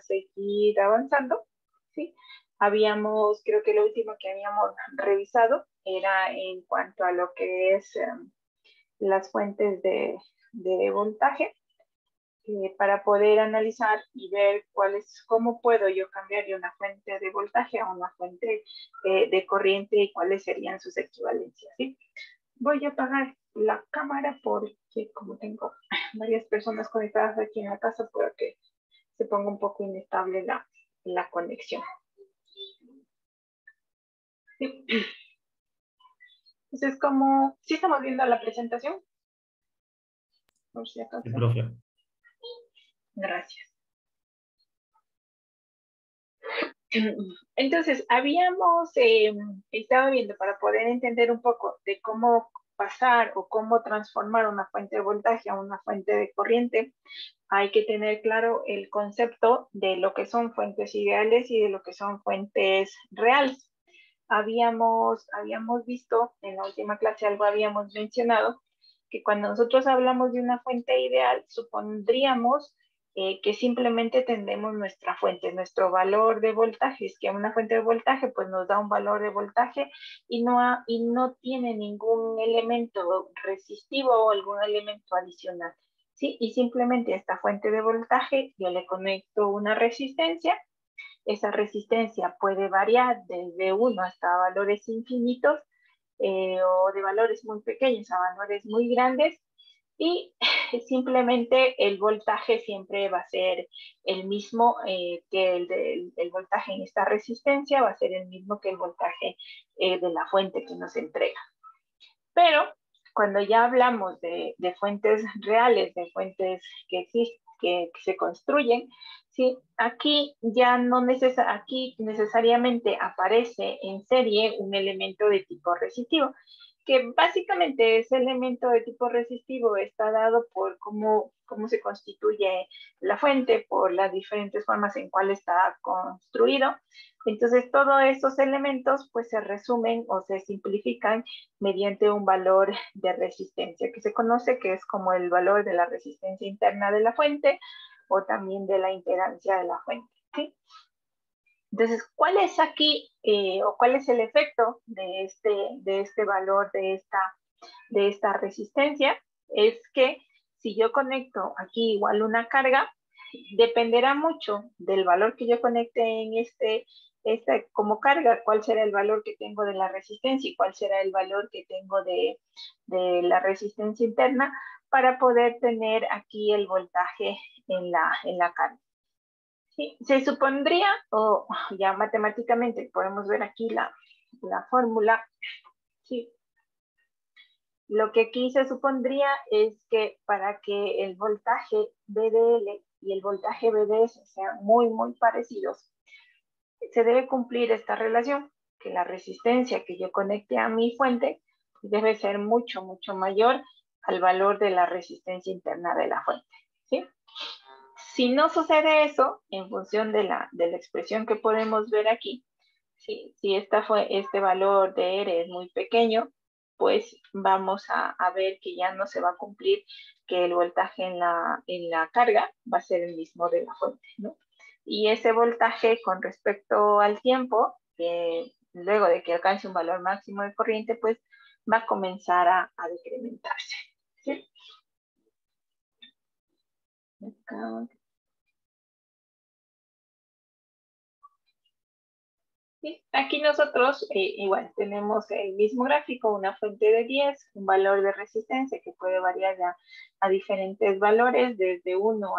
seguir avanzando, ¿sí? Creo que lo último que habíamos revisado era en cuanto a lo que es las fuentes de voltaje, para poder analizar y ver cómo puedo yo cambiar de una fuente de voltaje a una fuente de corriente y cuáles serían sus equivalencias, ¿sí? Voy a apagar la cámara porque como tengo varias personas conectadas aquí en la casa, puede que se ponga un poco inestable la conexión. ¿Sí? Entonces, ¿sí estamos viendo la presentación? Por si acaso. Sí, profe. Gracias. Entonces, habíamos estado viendo para poder entender un poco de cómo pasar o cómo transformar una fuente de voltaje a una fuente de corriente. Hay que tener claro el concepto de lo que son fuentes ideales y de lo que son fuentes reales. Habíamos visto en la última clase, algo habíamos mencionado, que cuando nosotros hablamos de una fuente ideal, supondríamos que simplemente tendremos nuestra fuente, nuestro valor de voltaje. Es que una fuente de voltaje pues nos da un valor de voltaje y no tiene ningún elemento resistivo o algún elemento adicional, ¿sí? Y simplemente a esta fuente de voltaje yo le conecto una resistencia. Esa resistencia puede variar desde 1 hasta valores infinitos, o de valores muy pequeños a valores muy grandes, y simplemente el voltaje siempre va a ser el mismo, que el voltaje en esta resistencia va a ser el mismo que el voltaje de la fuente que nos entrega. Pero cuando ya hablamos de fuentes reales, de fuentes que existen, que se construyen, ¿sí? Aquí ya no aquí necesariamente aparece en serie un elemento de tipo resistivo, que básicamente ese elemento de tipo resistivo está dado por cómo se constituye la fuente, por las diferentes formas en cuales está construido. Entonces, todos esos elementos pues se resumen o se simplifican mediante un valor de resistencia que se conoce, que es como el valor de la resistencia interna de la fuente o también de la impedancia de la fuente, ¿sí? Entonces, ¿cuál es aquí o cuál es el efecto de este valor de esta resistencia? Es que si yo conecto aquí igual una carga, dependerá mucho del valor que yo conecte en como carga, cuál será el valor que tengo de la resistencia y cuál será el valor que tengo de la resistencia interna para poder tener aquí el voltaje en la carga. Sí, se supondría, o ya matemáticamente podemos ver aquí la fórmula, sí. Lo que aquí se supondría es que para que el voltaje VDL y el voltaje VDS sean muy, muy parecidos, se debe cumplir esta relación, que la resistencia que yo conecte a mi fuente debe ser mucho, mucho mayor al valor de la resistencia interna de la fuente, ¿sí? Si no sucede eso, en función de la expresión que podemos ver aquí, si este valor de R es muy pequeño, pues vamos a ver que ya no se va a cumplir, que el voltaje en la carga va a ser el mismo de la fuente, ¿no? Y ese voltaje con respecto al tiempo, luego de que alcance un valor máximo de corriente, pues va a comenzar a decrementarse, ¿sí? Acá. Sí, aquí nosotros igual tenemos el mismo gráfico, una fuente de 10, un valor de resistencia que puede variar a diferentes valores, desde 1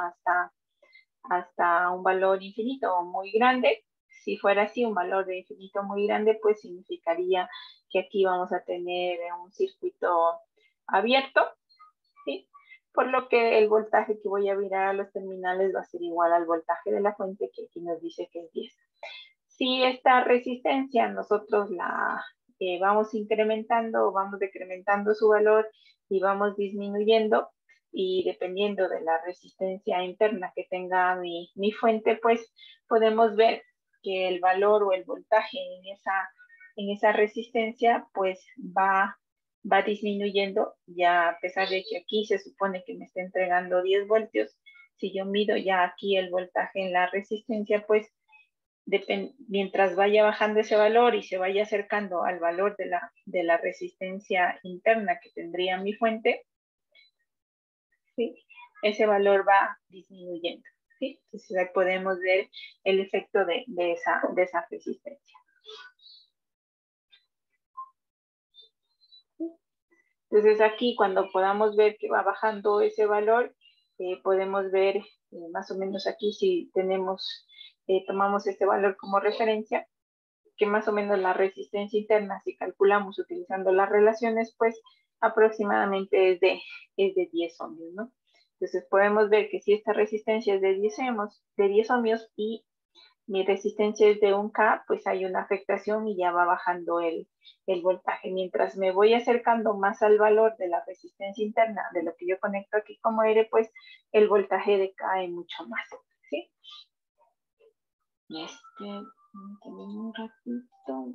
hasta un valor infinito o muy grande. Si fuera así, un valor de infinito muy grande, pues significaría que aquí vamos a tener un circuito abierto, ¿sí? Por lo que el voltaje que voy a virar a los terminales va a ser igual al voltaje de la fuente, que aquí nos dice que es 10. Si esta resistencia nosotros la vamos incrementando, vamos decrementando su valor y vamos disminuyendo, y dependiendo de la resistencia interna que tenga mi fuente, pues podemos ver que el valor o el voltaje en esa resistencia pues va disminuyendo, ya a pesar de que aquí se supone que me está entregando 10 voltios, Si yo mido ya aquí el voltaje en la resistencia, pues mientras vaya bajando ese valor y se vaya acercando al valor de la resistencia interna que tendría mi fuente, ¿sí? Ese valor va disminuyendo, ¿sí? Entonces ahí podemos ver el efecto de esa resistencia. Entonces aquí cuando podamos ver que va bajando ese valor, podemos ver más o menos aquí si tenemos, tomamos este valor como referencia, que más o menos la resistencia interna, si calculamos utilizando las relaciones, pues aproximadamente es de 10 ohmios, ¿no? Entonces podemos ver que si esta resistencia es de 10 ohmios y mi resistencia es de 1K, pues hay una afectación y ya va bajando el voltaje. Mientras me voy acercando más al valor de la resistencia interna de lo que yo conecto aquí como R, pues el voltaje decae mucho más, ¿sí? Un ratito.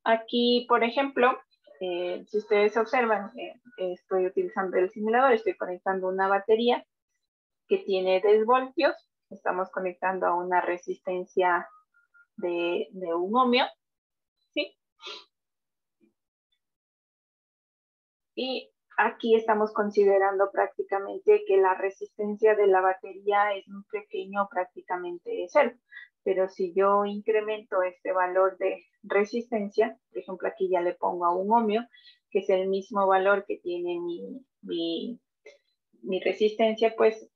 Aquí, por ejemplo, si ustedes observan, estoy utilizando el simulador, estoy conectando una batería que tiene 10 voltios, estamos conectando a una resistencia de 1 ohmio, ¿sí? Y aquí estamos considerando prácticamente que la resistencia de la batería es muy pequeño, prácticamente cero. Pero si yo incremento este valor de resistencia, por ejemplo, aquí ya le pongo a 1 ohmio, que es el mismo valor que tiene mi resistencia, pues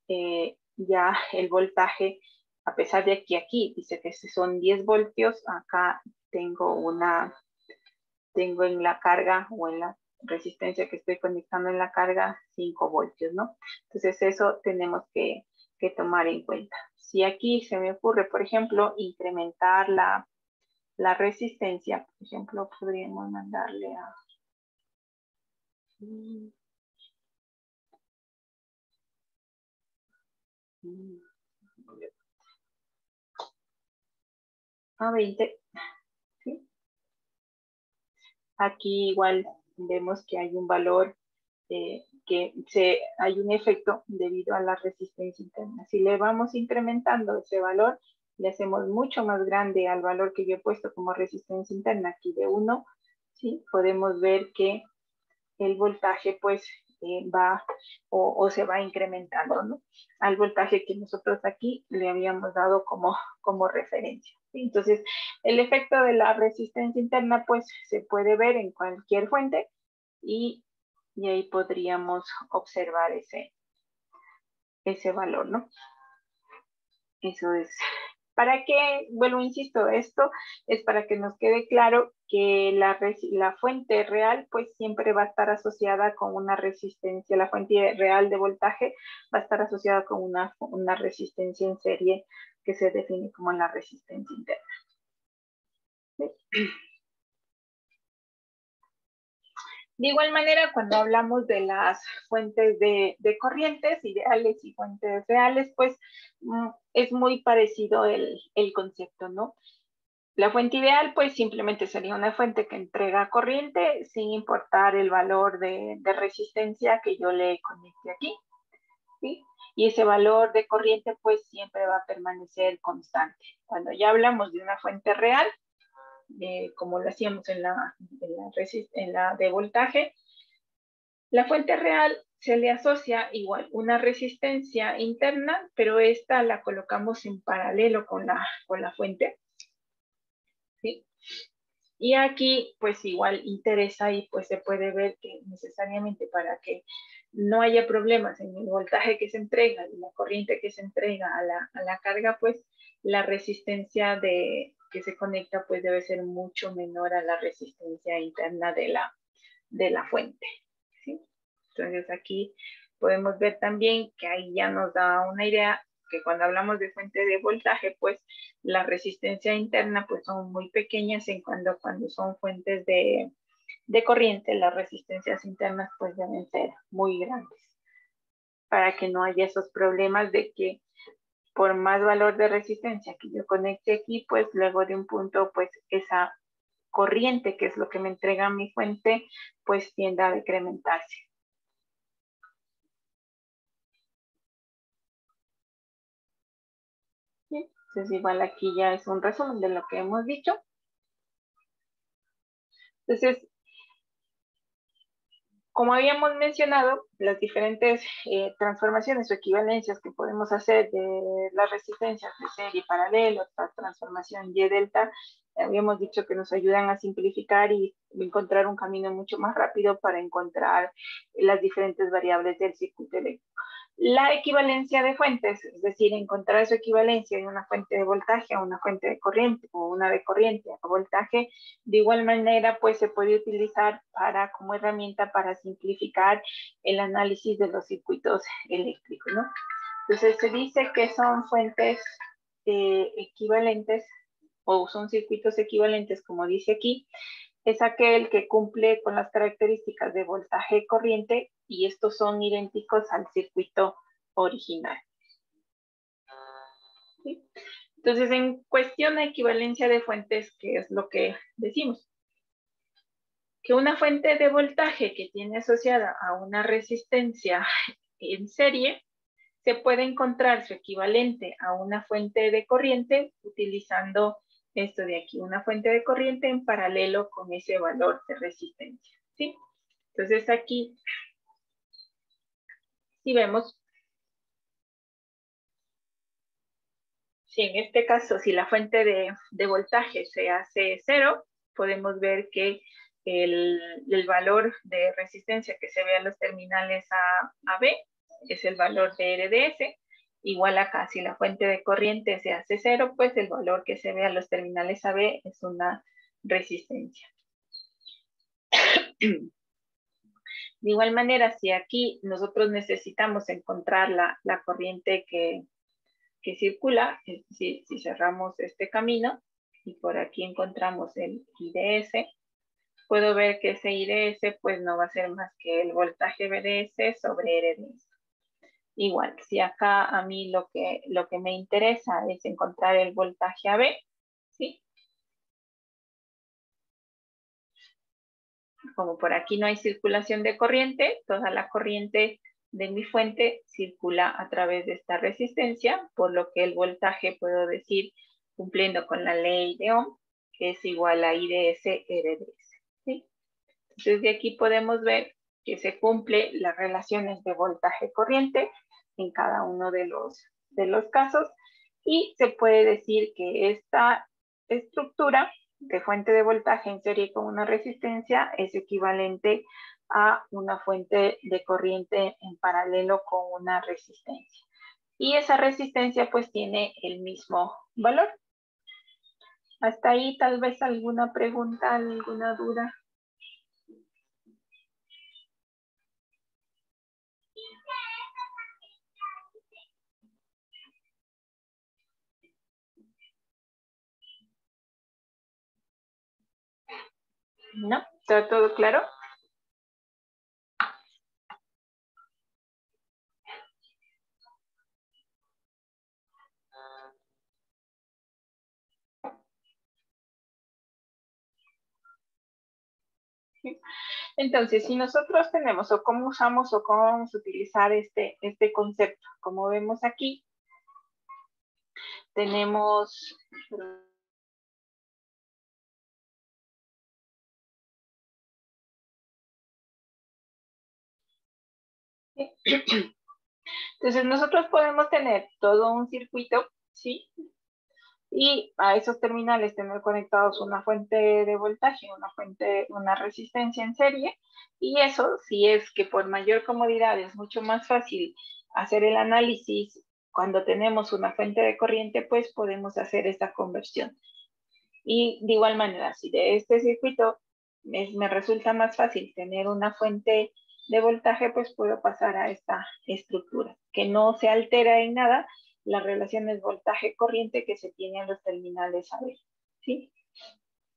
ya el voltaje, a pesar de que aquí dice que son 10 voltios, acá tengo en la carga o en la resistencia que estoy conectando en la carga 5 voltios, ¿no? Entonces eso tenemos que tomar en cuenta. Si aquí se me ocurre, por ejemplo, incrementar la resistencia, por ejemplo, podríamos mandarle a... a 20, ¿sí? Aquí igual vemos que hay un valor, hay un efecto debido a la resistencia interna. Si le vamos incrementando ese valor, le hacemos mucho más grande al valor que yo he puesto como resistencia interna aquí de 1, ¿sí? Podemos ver que el voltaje pues va o se va incrementando, ¿no? Al voltaje que nosotros aquí le habíamos dado como referencia. ¿Sí? Entonces, el efecto de la resistencia interna pues se puede ver en cualquier fuente y ahí podríamos observar ese valor, ¿no? Eso es. ¿Para qué? Bueno, insisto, esto es para que nos quede claro que la fuente real pues siempre va a estar asociada con una resistencia, la fuente real de voltaje va a estar asociada con una resistencia en serie que se define como la resistencia interna. ¿Sí? De igual manera, cuando hablamos de las fuentes de corrientes ideales y fuentes reales, pues es muy parecido el concepto, ¿no? La fuente ideal, pues simplemente sería una fuente que entrega corriente sin importar el valor de resistencia que yo le conecte aquí, ¿sí? Y ese valor de corriente, pues siempre va a permanecer constante. Cuando ya hablamos de una fuente real, como lo hacíamos en la de voltaje, la fuente real se le asocia igual una resistencia interna, pero esta la colocamos en paralelo con la fuente, ¿sí? Y aquí pues igual interesa y pues se puede ver que necesariamente para que no haya problemas en el voltaje que se entrega y la corriente que se entrega a la carga, pues la resistencia que se conecta pues debe ser mucho menor a la resistencia interna de la fuente, ¿sí? Entonces aquí podemos ver también que ahí ya nos da una idea que cuando hablamos de fuente de voltaje, pues la resistencia interna pues son muy pequeñas en cuando son fuentes de corriente, las resistencias internas pues deben ser muy grandes para que no haya esos problemas de que por más valor de resistencia que yo conecte aquí, pues luego de un punto, pues esa corriente, que es lo que me entrega mi fuente, pues tiende a decrementarse. ¿Sí? Entonces igual aquí ya es un resumen de lo que hemos dicho. Entonces, como habíamos mencionado, las diferentes transformaciones o equivalencias que podemos hacer de las resistencias de serie paralelo, la transformación Y delta, habíamos dicho que nos ayudan a simplificar y encontrar un camino mucho más rápido para encontrar las diferentes variables del circuito eléctrico. La equivalencia de fuentes, es decir, encontrar su equivalencia en una fuente de voltaje a una fuente de corriente o una de corriente a voltaje, de igual manera, pues se puede utilizar como herramienta para simplificar el análisis de los circuitos eléctricos, ¿no? Entonces se dice que son fuentes equivalentes o son circuitos equivalentes, como dice aquí, es aquel que cumple con las características de voltaje y corriente y estos son idénticos al circuito original. ¿Sí? Entonces, en cuestión de equivalencia de fuentes, ¿qué es lo que decimos? Que una fuente de voltaje que tiene asociada a una resistencia en serie, se puede encontrar su equivalente a una fuente de corriente utilizando esto de aquí, una fuente de corriente en paralelo con ese valor de resistencia, ¿sí? Entonces aquí, si vemos, si en este caso, si la fuente de voltaje se hace cero, podemos ver que el valor de resistencia que se ve a los terminales A, B es el valor de RDS. Igual acá, si la fuente de corriente se hace cero, pues el valor que se ve a los terminales AB es una resistencia. De igual manera, si aquí nosotros necesitamos encontrar la corriente que circula, es decir, si cerramos este camino y por aquí encontramos el IDS, puedo ver que ese IDS pues no va a ser más que el voltaje BDS sobre RDS. Igual, si acá a mí lo que me interesa es encontrar el voltaje AB, ¿sí? Como por aquí no hay circulación de corriente, toda la corriente de mi fuente circula a través de esta resistencia, por lo que el voltaje puedo decir, cumpliendo con la ley de Ohm, que es igual a IDS RDS. ¿Sí? Entonces de aquí podemos ver que se cumple las relaciones de voltaje-corriente en cada uno de los casos y se puede decir que esta estructura de fuente de voltaje en serie con una resistencia es equivalente a una fuente de corriente en paralelo con una resistencia. Y esa resistencia pues tiene el mismo valor. Hasta ahí tal vez alguna pregunta, alguna duda. ¿No? ¿Está todo claro? Entonces, si nosotros tenemos o cómo usamos o cómo vamos a utilizar este concepto, como vemos aquí, tenemos... Entonces, nosotros podemos tener todo un circuito, ¿sí? Y a esos terminales tener conectados una fuente de voltaje, una resistencia en serie, y eso, si es que por mayor comodidad es mucho más fácil hacer el análisis cuando tenemos una fuente de corriente, pues podemos hacer esta conversión. Y de igual manera, si de este circuito me resulta más fácil tener una fuente de voltaje, pues puedo pasar a esta estructura, que no se altera en nada las relaciones voltaje-corriente que se tienen en los terminales AB, ¿sí?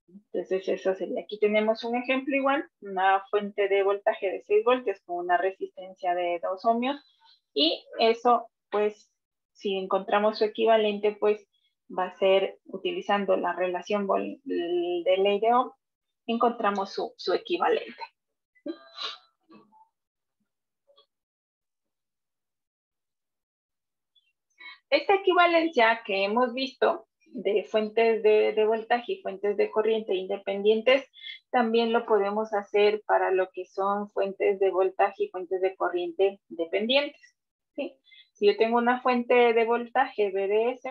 Entonces eso sería, aquí tenemos un ejemplo igual, una fuente de voltaje de 6 voltios con una resistencia de 2 ohmios, y eso pues si encontramos su equivalente, pues va a ser utilizando la relación de ley de Ohm, encontramos su equivalente. Esta equivalencia que hemos visto de fuentes de voltaje y fuentes de corriente independientes, también lo podemos hacer para lo que son fuentes de voltaje y fuentes de corriente dependientes. ¿Sí? Si yo tengo una fuente de voltaje VDS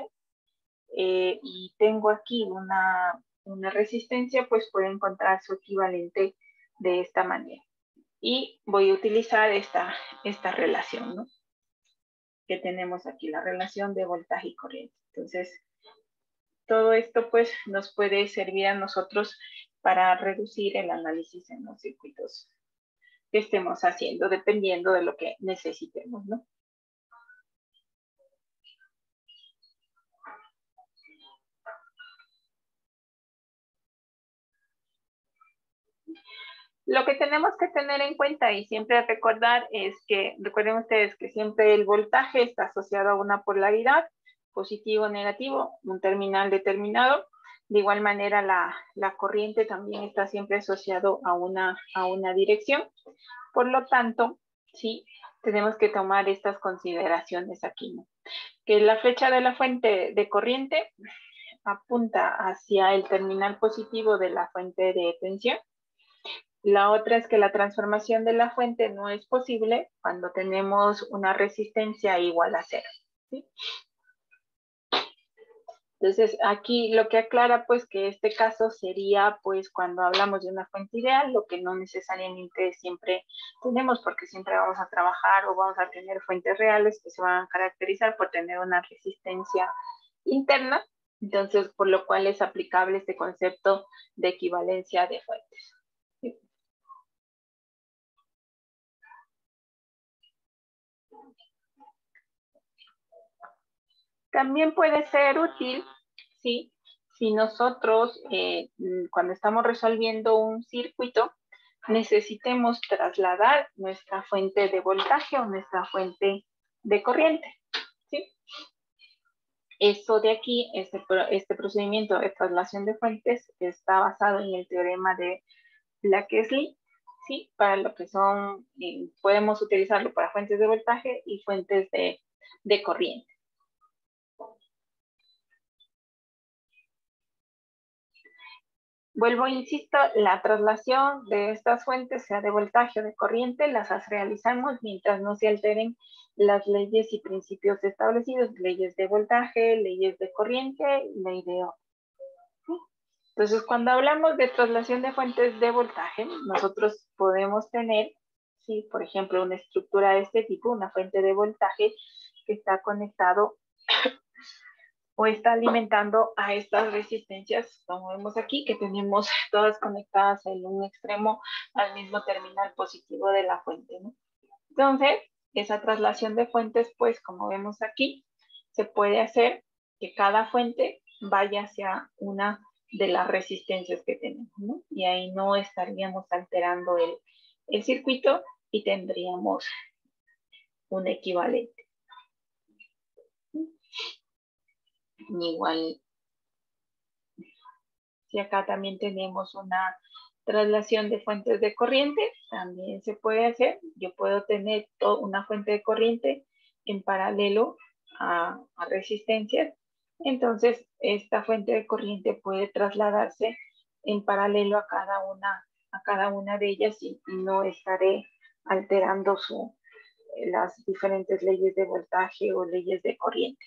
y tengo aquí una resistencia, pues puedo encontrar su equivalente de esta manera. Y voy a utilizar esta relación, ¿no? Que tenemos aquí, la relación de voltaje y corriente. Entonces, todo esto pues nos puede servir a nosotros para reducir el análisis en los circuitos que estemos haciendo, dependiendo de lo que necesitemos, ¿no? Lo que tenemos que tener en cuenta y siempre recordar es que, recuerden ustedes que siempre el voltaje está asociado a una polaridad, positivo o negativo, un terminal determinado. De igual manera, la corriente también está siempre asociado a una dirección. Por lo tanto, sí, tenemos que tomar estas consideraciones aquí, ¿no? Que la flecha de la fuente de corriente apunta hacia el terminal positivo de la fuente de tensión. La otra es que la transformación de la fuente no es posible cuando tenemos una resistencia igual a cero, ¿sí? Entonces, aquí lo que aclara, pues, que este caso sería, pues, cuando hablamos de una fuente ideal, lo que no necesariamente siempre tenemos, porque siempre vamos a trabajar o vamos a tener fuentes reales que se van a caracterizar por tener una resistencia interna, entonces, por lo cual es aplicable este concepto de equivalencia de fuentes. ¿Sí? También puede ser útil, ¿sí? Si nosotros, cuando estamos resolviendo un circuito, necesitemos trasladar nuestra fuente de voltaje o nuestra fuente de corriente, ¿sí? Eso de aquí, este procedimiento de traslación de fuentes está basado en el teorema de Black-Sleey, ¿sí? Para lo que son, podemos utilizarlo para fuentes de voltaje y fuentes de corriente. Vuelvo, insisto, la traslación de estas fuentes, sea de voltaje o de corriente, las realizamos mientras no se alteren las leyes y principios establecidos, leyes de voltaje, leyes de corriente, ley de Ohm. ¿Sí? Entonces, cuando hablamos de traslación de fuentes de voltaje, nosotros podemos tener, ¿sí? Por ejemplo, una estructura de este tipo, una fuente de voltaje que está conectado o está alimentando a estas resistencias, como vemos aquí, que tenemos todas conectadas en un extremo al mismo terminal positivo de la fuente, ¿no? Entonces, esa traslación de fuentes, pues, como vemos aquí, se puede hacer que cada fuente vaya hacia una de las resistencias que tenemos, ¿no? Y ahí no estaríamos alterando el circuito y tendríamos un equivalente. Igual, si acá también tenemos una traslación de fuentes de corriente, también se puede hacer. Yo puedo tener una fuente de corriente en paralelo a resistencias. Entonces, esta fuente de corriente puede trasladarse en paralelo a cada una de ellas y no estaré alterando las diferentes leyes de voltaje o leyes de corriente.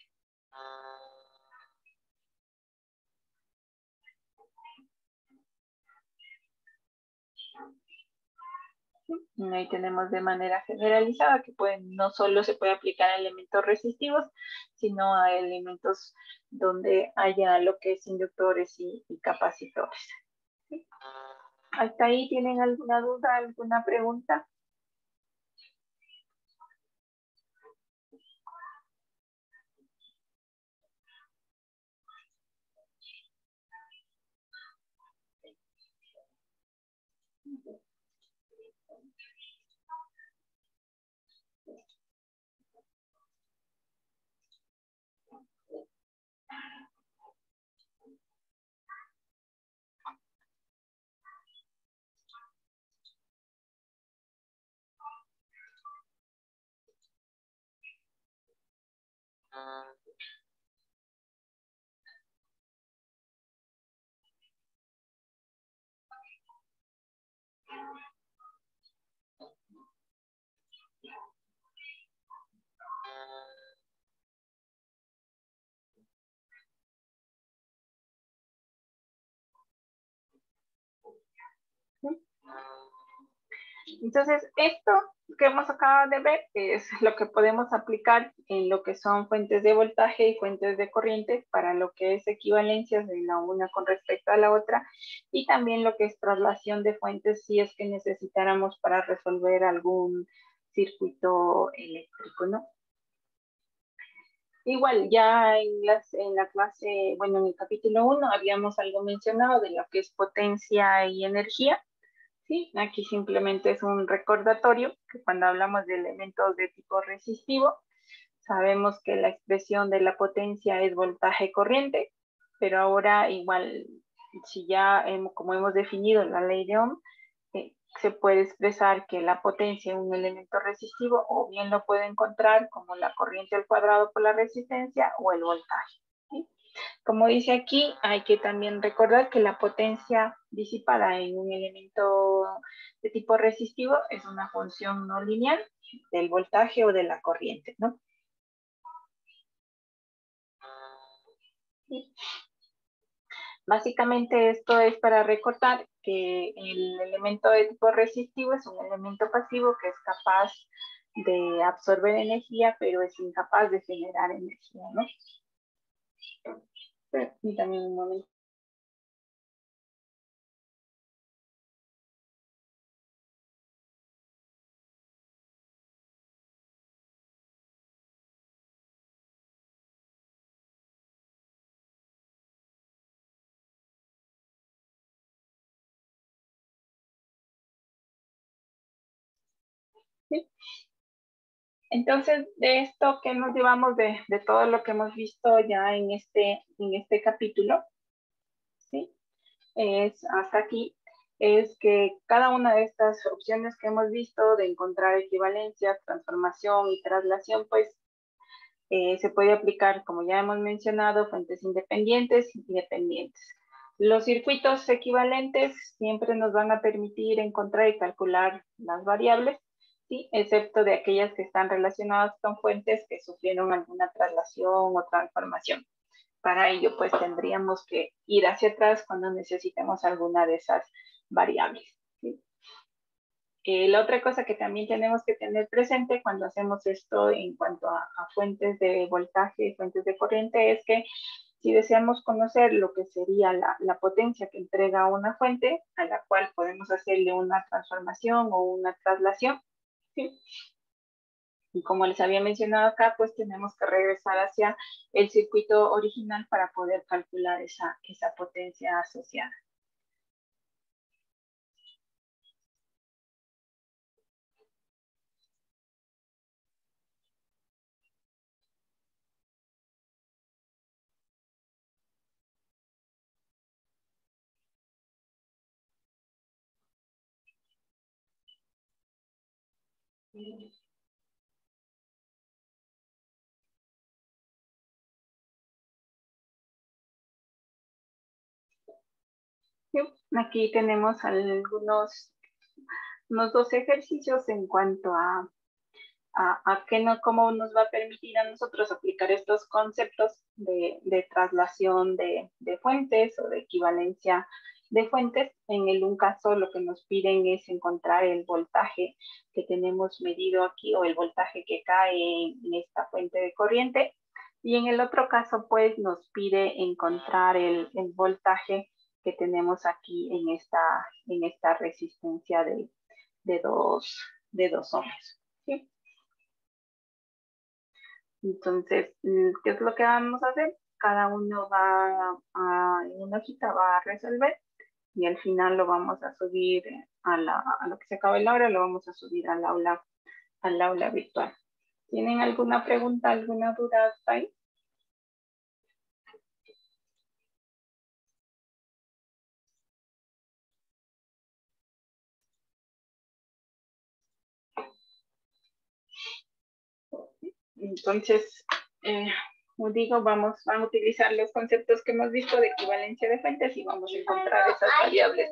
Ahí tenemos de manera generalizada que no solo se puede aplicar a elementos resistivos, sino a elementos donde haya lo que es inductores y capacitores. ¿Sí? ¿Hasta ahí tienen alguna duda, alguna pregunta? Entonces, esto que hemos acabado de ver es lo que podemos aplicar en lo que son fuentes de voltaje y fuentes de corriente para lo que es equivalencias de la una con respecto a la otra, y también lo que es traslación de fuentes si es que necesitáramos para resolver algún circuito eléctrico, ¿no? Igual, ya en la clase, bueno, en el capítulo 1 habíamos algo mencionado de lo que es potencia y energía. Sí, aquí simplemente es un recordatorio que cuando hablamos de elementos de tipo resistivo, sabemos que la expresión de la potencia es voltaje corriente, pero ahora igual, si ya como hemos definido la ley de Ohm, se puede expresar que la potencia en un elemento resistivo o bien lo puede encontrar como la corriente al cuadrado por la resistencia o el voltaje. ¿Sí? Como dice aquí, hay que también recordar que la potencia disipada en un elemento de tipo resistivo es una función no lineal del voltaje o de la corriente, ¿no? Sí. Básicamente esto es para recordar que el elemento de tipo resistivo es un elemento pasivo que es capaz de absorber energía, pero es incapaz de generar energía, ¿no? Permítame un momento. ¿Sí? Entonces, de esto que nos llevamos de todo lo que hemos visto ya en este capítulo, ¿sí? Es hasta aquí, es que cada una de estas opciones que hemos visto de encontrar equivalencia, transformación y traslación, pues se puede aplicar, como ya hemos mencionado, fuentes independientes y dependientes. Los circuitos equivalentes siempre nos van a permitir encontrar y calcular las variables, ¿sí? Excepto de aquellas que están relacionadas con fuentes que sufrieron alguna traslación o transformación. Para ello, pues tendríamos que ir hacia atrás cuando necesitemos alguna de esas variables. ¿Sí? La otra cosa que también tenemos que tener presente cuando hacemos esto en cuanto a fuentes de voltaje y fuentes de corriente es que si deseamos conocer lo que sería la potencia que entrega una fuente, a la cual podemos hacerle una transformación o una traslación, ¿sí? Y como les había mencionado acá, pues tenemos que regresar hacia el circuito original para poder calcular esa potencia asociada. Sí, aquí tenemos unos dos ejercicios en cuanto a qué no, cómo nos va a permitir a nosotros aplicar estos conceptos de traslación de fuentes o de equivalencia de fuentes. En un caso lo que nos piden es encontrar el voltaje que tenemos medido aquí o el voltaje que cae en esta fuente de corriente. Y en el otro caso, pues nos pide encontrar el voltaje que tenemos aquí en esta resistencia de dos ohms. ¿Sí? Entonces, ¿qué es lo que vamos a hacer? Cada uno en una hojita va a resolver y al final lo vamos a subir a lo que se acaba la hora, lo vamos a subir al aula virtual. ¿Tienen alguna pregunta, alguna duda hasta ahí? Entonces, como digo, van a utilizar los conceptos que hemos visto de equivalencia de fuentes y vamos a encontrar esas variables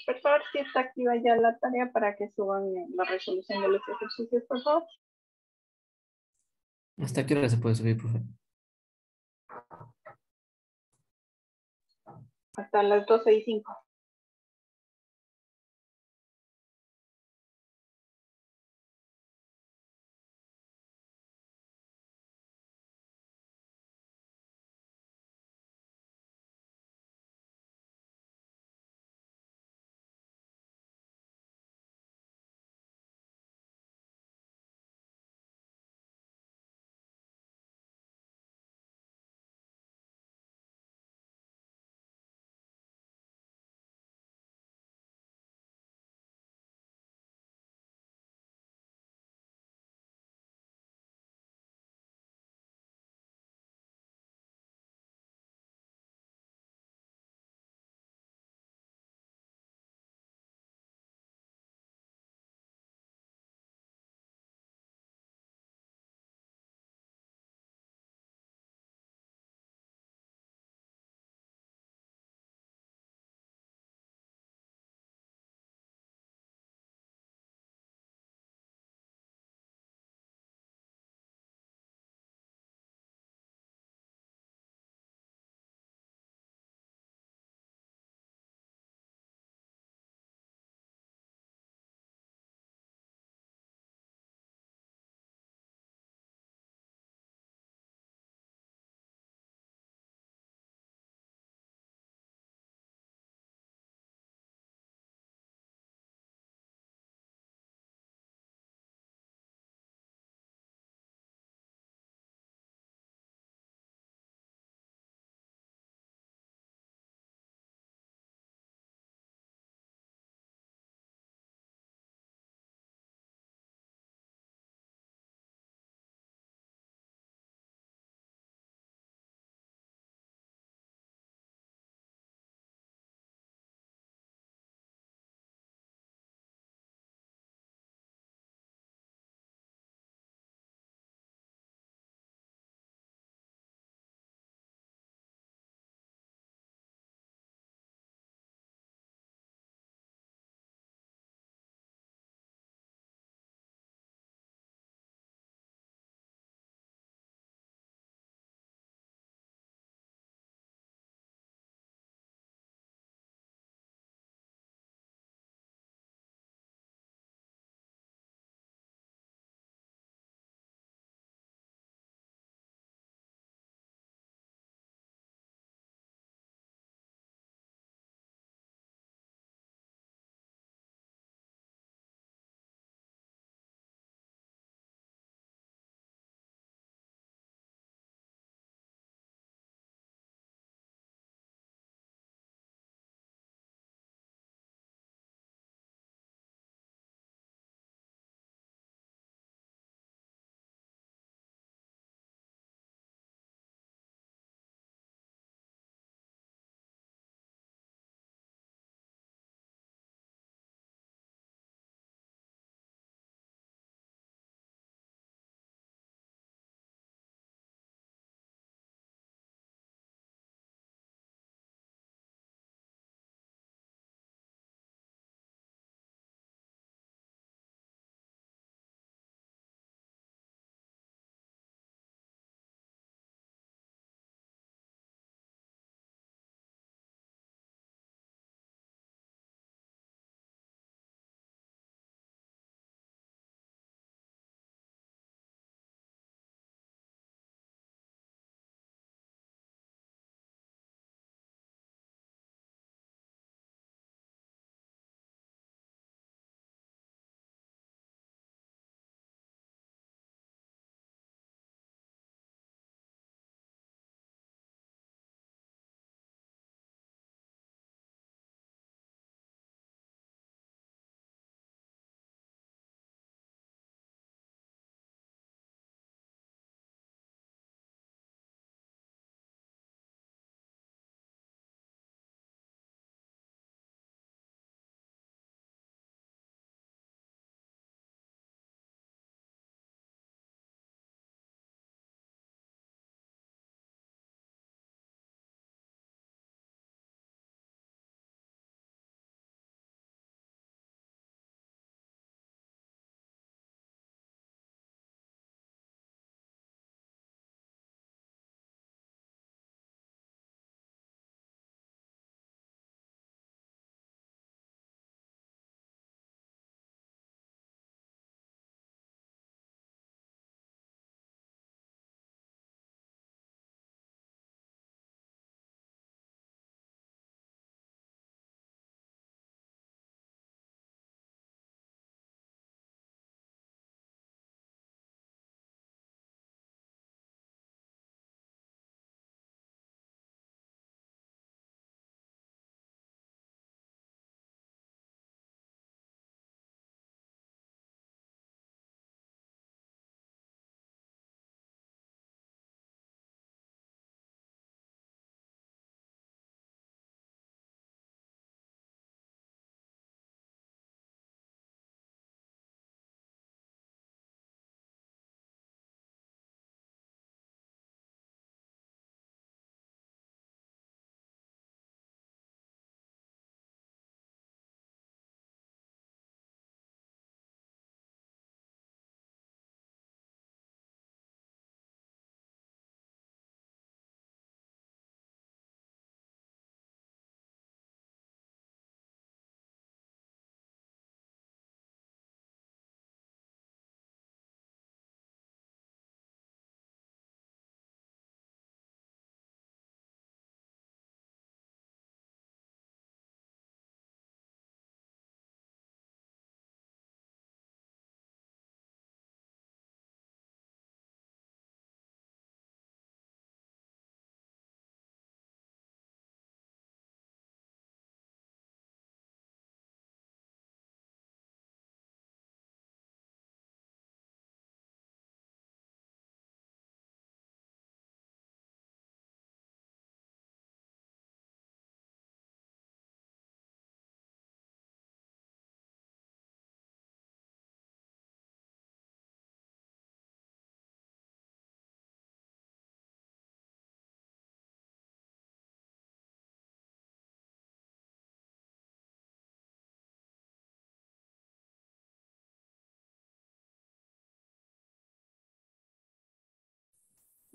Por favor, si está activa ya la tarea para que suban la resolución de los ejercicios, por favor. ¿Hasta qué hora se puede subir, profe? Hasta las 12:05.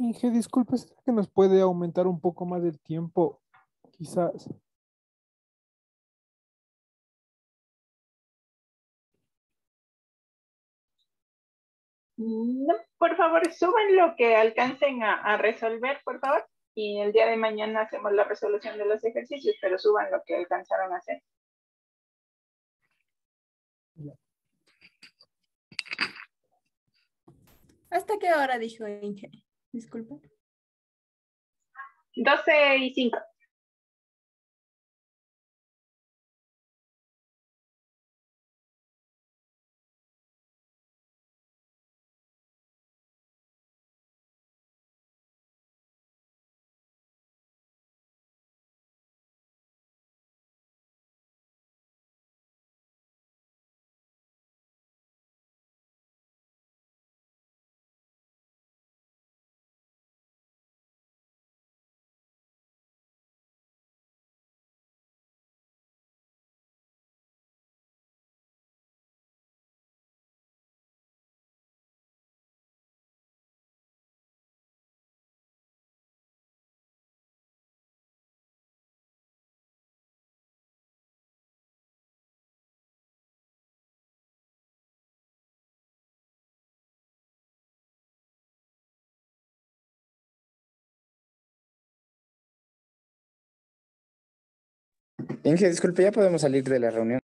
Inge, disculpe, ¿será que nos puede aumentar un poco más el tiempo? Quizás. No, por favor, suban lo que alcancen a resolver, por favor. Y el día de mañana hacemos la resolución de los ejercicios, pero suban lo que alcanzaron a hacer. Ya. ¿Hasta qué hora dijo Inge? Disculpa. 12:05. Inge, disculpe, ya podemos salir de la reunión.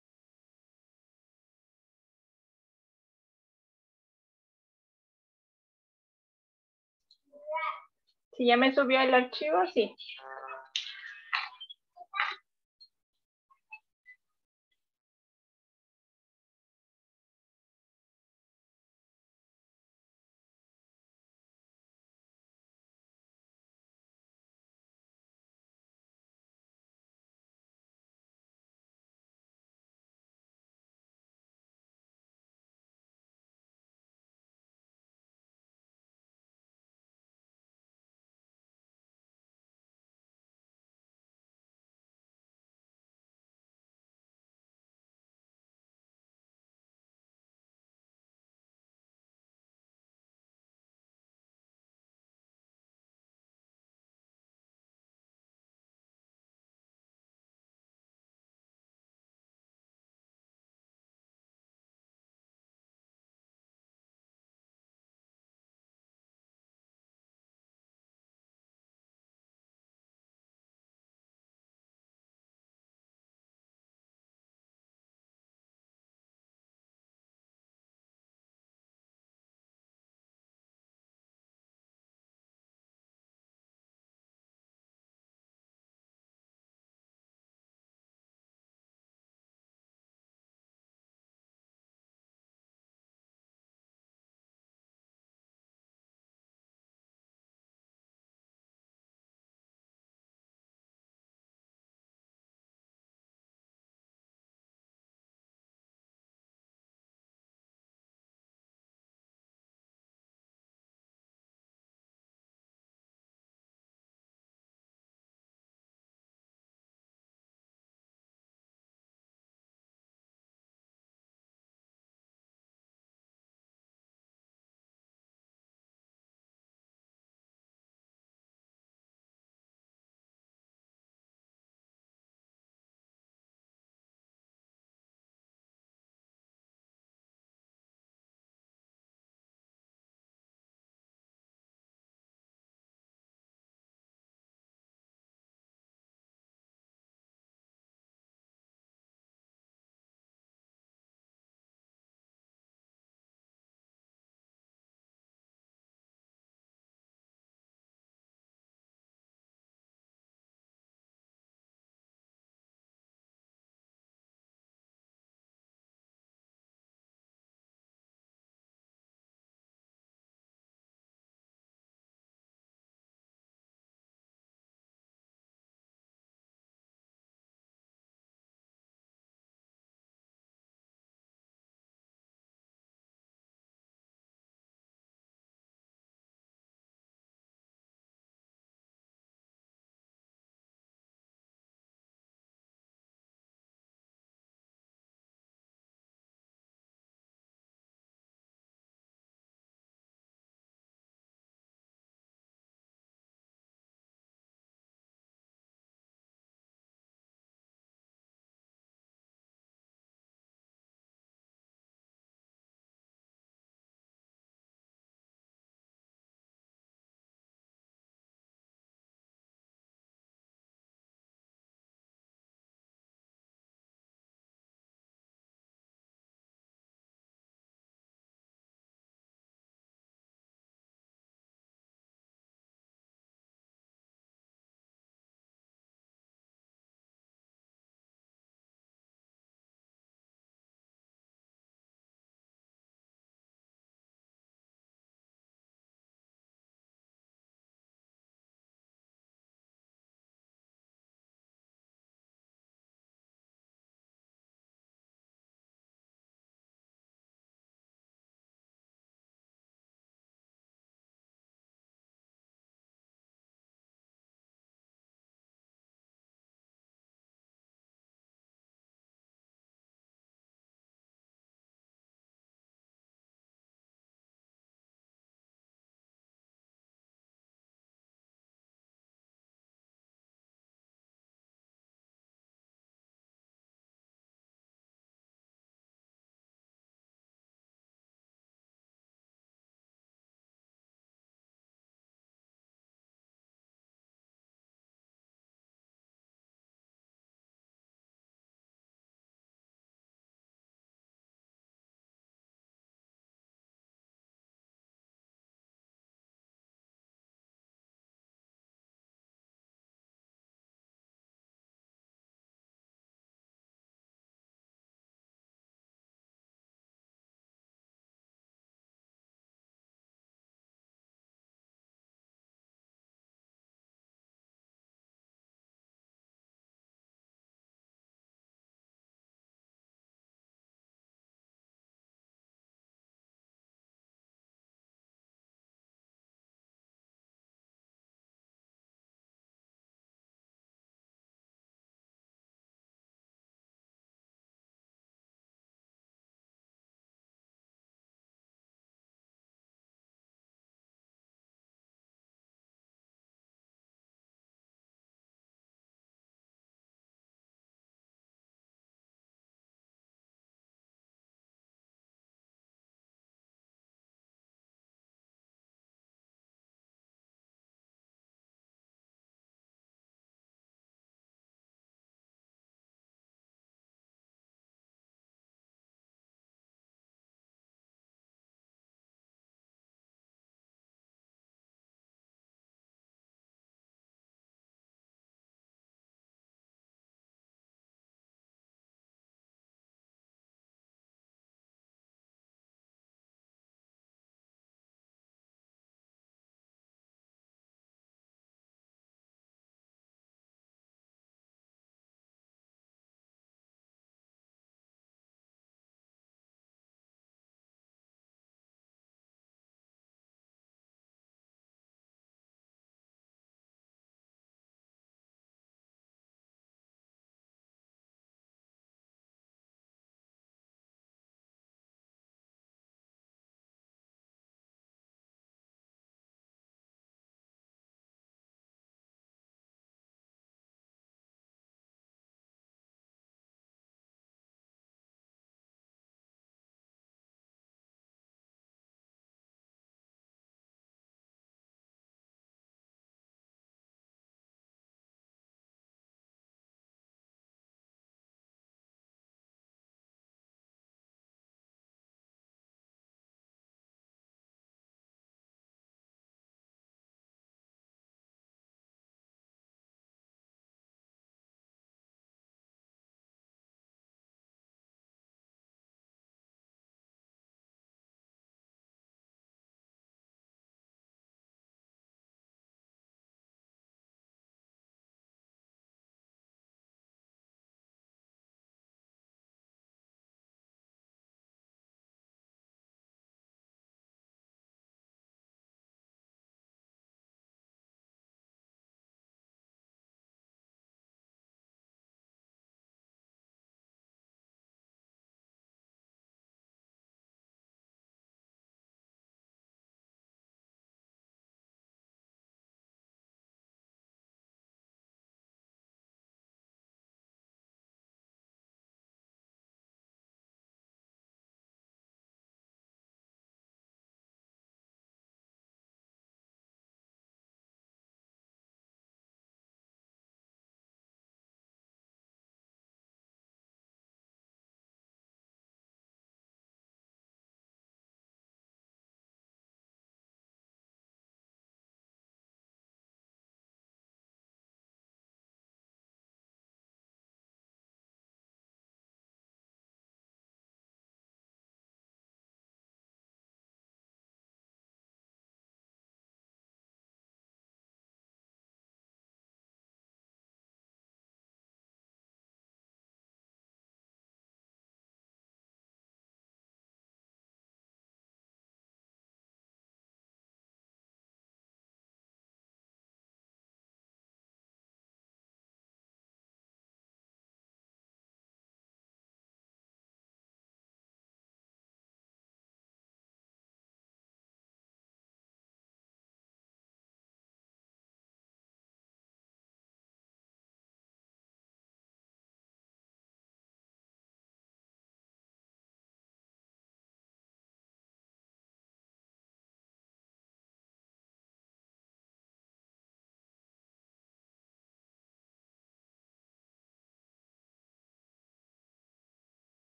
Si ya me subió el archivo, sí.